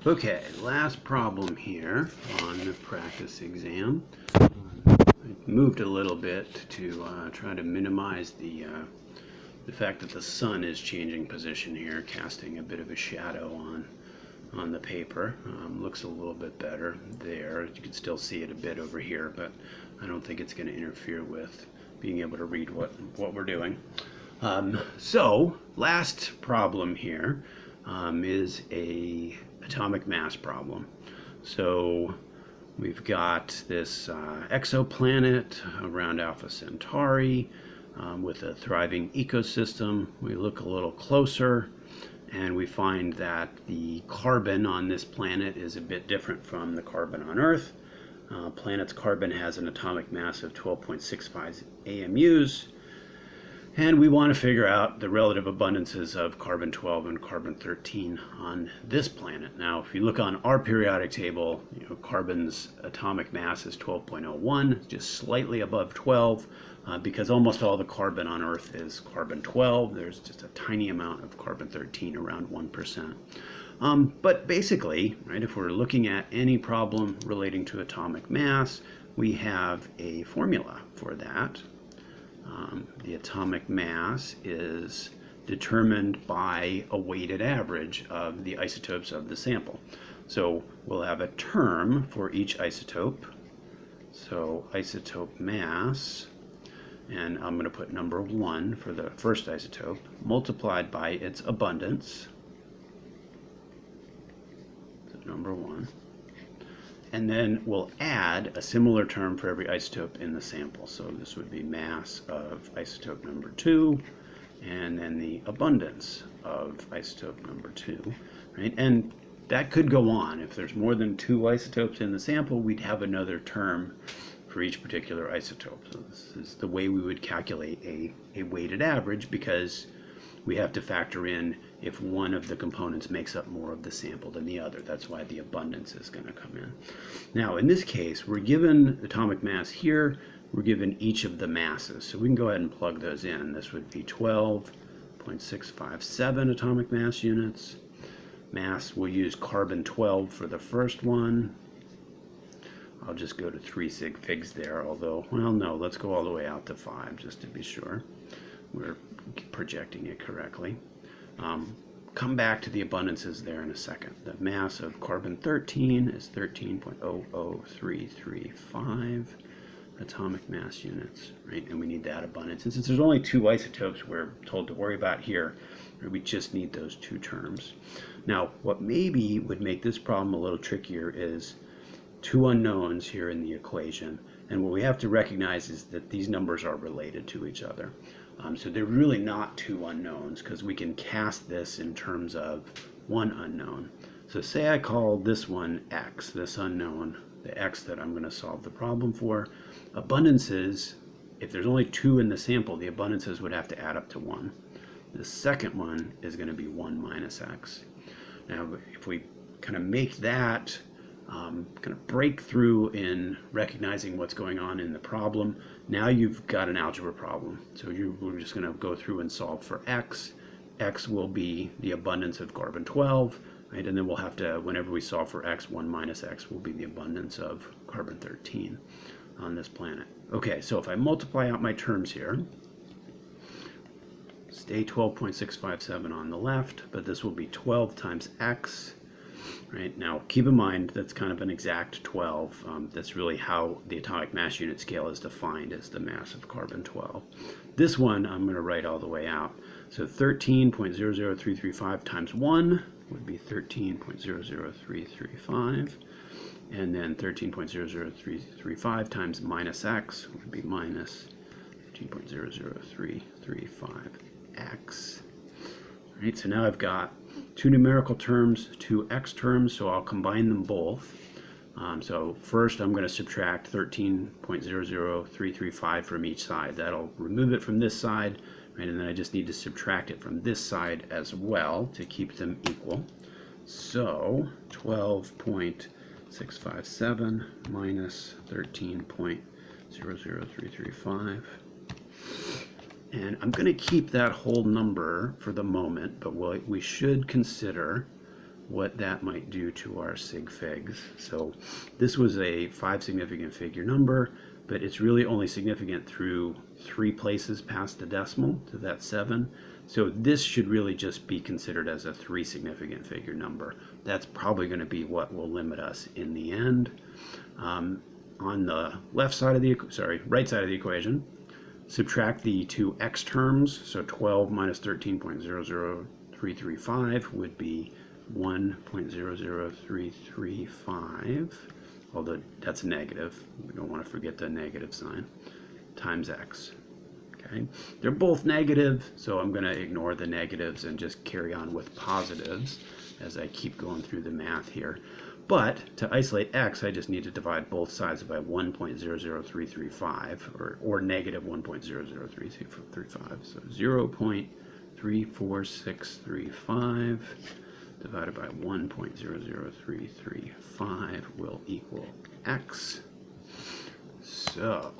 Okay, last problem here on the practice exam. I moved a little bit to try to minimize the fact that the sun is changing position here, casting a bit of a shadow on the paper. Looks a little bit better there. You can still see it a bit over here, but I don't think it's going to interfere with being able to read what we're doing. So last problem here is a atomic mass problem. So we've got this exoplanet around Alpha Centauri with a thriving ecosystem. We look a little closer and we find that the carbon on this planet is a bit different from the carbon on Earth. Planet's carbon has an atomic mass of 12.65 AMUs. And we want to figure out the relative abundances of carbon-12 and carbon-13 on this planet. Now, if you look on our periodic table, carbon's atomic mass is 12.01, just slightly above 12, because almost all the carbon on Earth is carbon-12. There's just a tiny amount of carbon-13, around 1%. But basically, right, if we're looking at any problem relating to atomic mass, we have a formula for that. The atomic mass is determined by a weighted average of the isotopes of the sample. So we'll have a term for each isotope. So isotope mass, and I'm going to put number 1 for the first isotope, multiplied by its abundance. So number 1. And then we'll add a similar term for every isotope in the sample. So this would be mass of isotope number 2, and then the abundance of isotope number 2, right? And that could go on. If there's more than 2 isotopes in the sample, we'd have another term for each particular isotope. So this is the way we would calculate a weighted average, because we have to factor in if one of the components makes up more of the sample than the other. That's why the abundance is going to come in. Now, in this case, we're given atomic mass here. We're given each of the masses. So we can go ahead and plug those in. This would be 12.657 atomic mass units. Mass, we'll use carbon-12 for the first one. I'll just go to 3 sig figs there, although, well, no, let's go all the way out to 5 just to be sure we're projecting it correctly. Come back to the abundances there in a second. The mass of carbon-13 is 13.00335 atomic mass units, right? And we need that abundance. And since there's only 2 isotopes we're told to worry about here, we just need those 2 terms. Now, what maybe would make this problem a little trickier is 2 unknowns here in the equation. And what we have to recognize is that these numbers are related to each other. So they're really not 2 unknowns, because we can cast this in terms of 1 unknown. So say I call this one x, this unknown, the x that I'm going to solve the problem for. Abundances, if there's only 2 in the sample, the abundances would have to add up to 1. The second one is going to be 1 minus x. Now, if we kind of make that kind of breakthrough in recognizing what's going on in the problem, now you've got an algebra problem. So we're just going to go through and solve for x. X will be the abundance of carbon-12, right? And then we'll have to, whenever we solve for x, 1 minus x will be the abundance of carbon-13 on this planet. Okay, so if I multiply out my terms here, stay 12.657 on the left, but this will be 12 times x. Right, now keep in mind that's kind of an exact 12. That's really how the atomic mass unit scale is defined, as the mass of carbon-12. This one I'm going to write all the way out. So 13.00335 times 1 would be 13.00335. And then 13.00335 times minus x would be minus 13.00335x. Right, so now I've got 2 numerical terms, 2 x terms, so I'll combine them both. So first I'm going to subtract 13.00335 from each side. That'll remove it from this side, right? And then I just need to subtract it from this side as well to keep them equal. So 12.657 minus 13.00335. And I'm going to keep that whole number for the moment, but we should consider what that might do to our sig figs. So this was a 5 significant figure number, but it's really only significant through 3 places past the decimal, so that's 7. So this should really just be considered as a 3 significant figure number. That's probably going to be what will limit us in the end. On the right side of the equation, subtract the 2 x terms, so 12 minus 13.00335 would be 1.00335, although that's negative. We don't want to forget the negative sign, times x. Okay, they're both negative, so I'm going to ignore the negatives and just carry on with positives as I keep going through the math here. But to isolate x, I just need to divide both sides by 1.00335, or negative 1.00335. So 0.34635 divided by 1.00335 will equal x. So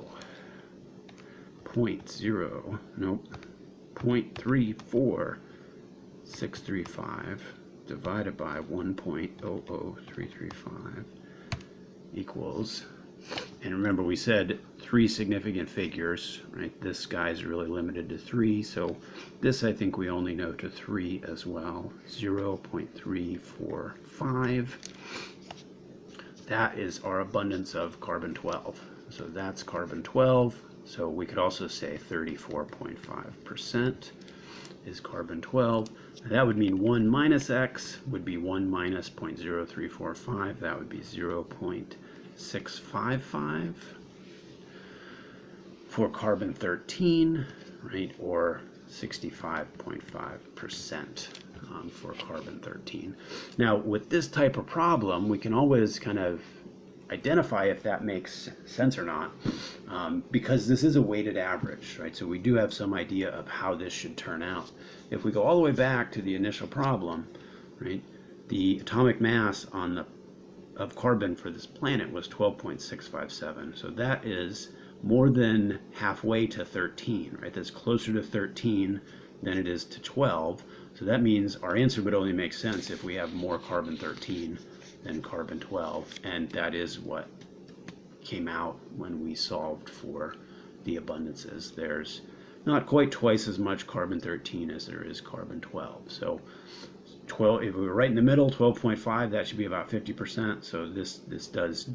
0.34635 divided by 1.00335 equals, and remember we said 3 significant figures, right? This guy's really limited to 3, so this I think we only know to 3 as well. 0.345. That is our abundance of carbon-12. So that's carbon-12. So we could also say 34.5% is carbon-12. That would mean 1 minus x would be 1 minus 0.0345. That would be 0.655 for carbon-13, right? Or 65.5% for carbon-13. Now, with this type of problem, we can always kind of identify if that makes sense or not, because this is a weighted average, right? So we do have some idea of how this should turn out. If we go all the way back to the initial problem, right, the atomic mass of carbon for this planet was 12.657. So that is more than halfway to 13, right? That's closer to 13 than it is to 12. So that means our answer would only make sense if we have more carbon-13 than carbon-12, and that is what came out when we solved for the abundances. There's not quite twice as much carbon-13 as there is carbon-12. So 12, if we were right in the middle, 12.5, that should be about 50%. So this does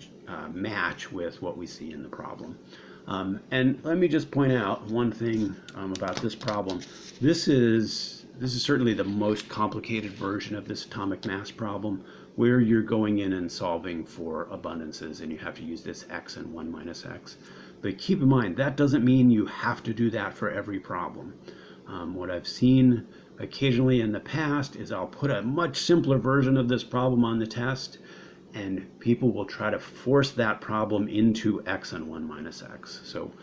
match with what we see in the problem. And let me just point out one thing about this problem. This is certainly the most complicated version of this atomic mass problem, where you're going in and solving for abundances and you have to use this x and 1 minus x. But keep in mind, that doesn't mean you have to do that for every problem. What I've seen occasionally in the past is I'll put a much simpler version of this problem on the test, and people will try to force that problem into x and 1 minus x. So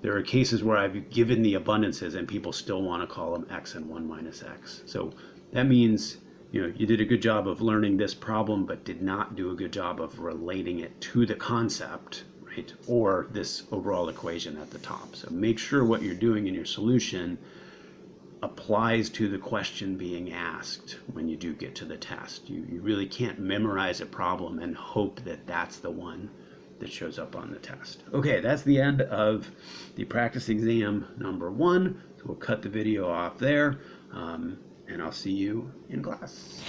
there are cases where I've given the abundances and people still want to call them x and 1 minus x. So that means, you know, you did a good job of learning this problem but did not do a good job of relating it to the concept, right, or this overall equation at the top. So make sure what you're doing in your solution applies to the question being asked when you do get to the test. You really can't memorize a problem and hope that that's the one that shows up on the test. Okay, that's the end of the practice exam number 1. So we'll cut the video off there, and I'll see you in class.